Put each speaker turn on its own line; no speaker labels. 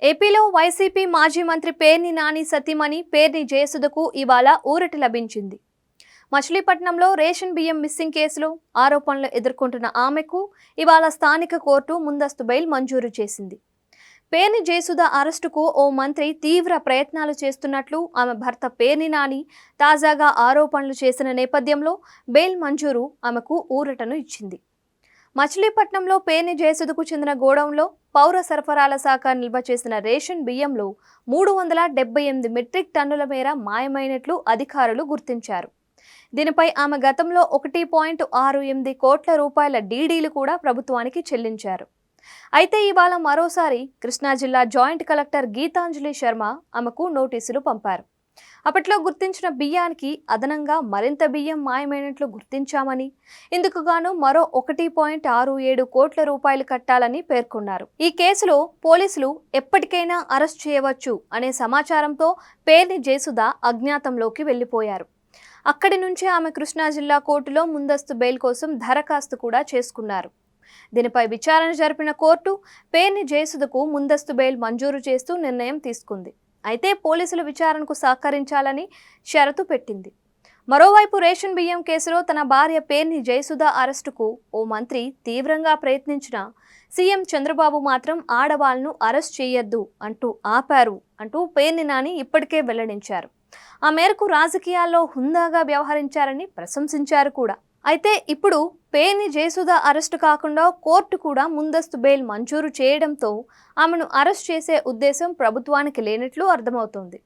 ఏపీలో వైసీపీ మాజీ మంత్రి పేర్ని నాని సతీమణి పేర్ని జయసుధకు ఇవాళ ఊరట లభించింది. మచిలీపట్నంలో రేషన్ బియ్యం మిస్సింగ్ కేసులో ఆరోపణలు ఎదుర్కొంటున్న ఆమెకు ఇవాళ స్థానిక కోర్టు ముందస్తు బెయిల్ మంజూరు చేసింది. పేర్ని జయసుధ అరెస్టుకు ఓ మంత్రి తీవ్ర ప్రయత్నాలు చేస్తున్నట్లు ఆమె భర్త పేర్ని నాని తాజాగా ఆరోపణలు చేసిన నేపథ్యంలో బెయిల్ మంజూరు ఆమెకు ఊరటను ఇచ్చింది. మచిలీపట్నంలో పేర్ని జయసుధకు చెందిన గోడౌన్లో పౌర సరఫరాల శాఖ నిల్వ చేసిన రేషన్ బియ్యంలో 378 మెట్రిక్ టన్నుల మేర మాయమైనట్లు అధికారులు గుర్తించారు. దీనిపై ఆమె గతంలో 1.68 కోట్ల రూపాయల డీడీలు కూడా ప్రభుత్వానికి చెల్లించారు. అయితే ఇవాళ మరోసారి కృష్ణా జిల్లా జాయింట్ కలెక్టర్ గీతాంజలి శర్మ ఆమెకు నోటీసులు పంపారు. అప్పట్లో గుర్తించిన బియ్యానికి అదనంగా మరింత బియ్యం మాయమైనట్లు గుర్తించామని, ఇందుకు గాను మరో 1.67 కోట్ల రూపాయలు కట్టాలని పేర్కొన్నారు. ఈ కేసులో పోలీసులు ఎప్పటికైనా అరెస్ట్ చేయవచ్చు అనే సమాచారంతో పేర్ని జయసుధ అజ్ఞాతంలోకి వెళ్లిపోయారు. అక్కడి నుంచే ఆమె కృష్ణా జిల్లా కోర్టులో ముందస్తు బెయిల్ కోసం దరఖాస్తు కూడా చేసుకున్నారు. దీనిపై విచారణ జరిపిన కోర్టు పేర్ని జయసుధకు ముందస్తు బెయిల్ మంజూరు చేస్తూ నిర్ణయం తీసుకుంది. అయితే పోలీసులు విచారణకు సహకరించాలని షరతు పెట్టింది. మరోవైపు రేషన్ బియ్యం కేసులో తన భార్య పేర్ని జయసుధ అరెస్టుకు ఓ మంత్రి తీవ్రంగా ప్రయత్నించిన సీఎం చంద్రబాబు మాత్రం ఆడవాళ్లను అరెస్ట్ చేయొద్దు అంటూ ఆపారు అంటూ పేర్ని నాని ఇప్పటికే వెల్లడించారు. ఆ మేరకు రాజకీయాల్లో హుందాగా వ్యవహరించారని ప్రశంసించారు కూడా. అయితే ఇప్పుడు పేర్ని జయసుధ అరెస్టు కాకుండా కోర్టు కూడా ముందస్తు బెయిల్ మంజూరు చేయడంతో ఆమెను అరెస్ట్ చేసే ఉద్దేశం ప్రభుత్వానికి లేనట్లు అర్థమవుతోంది.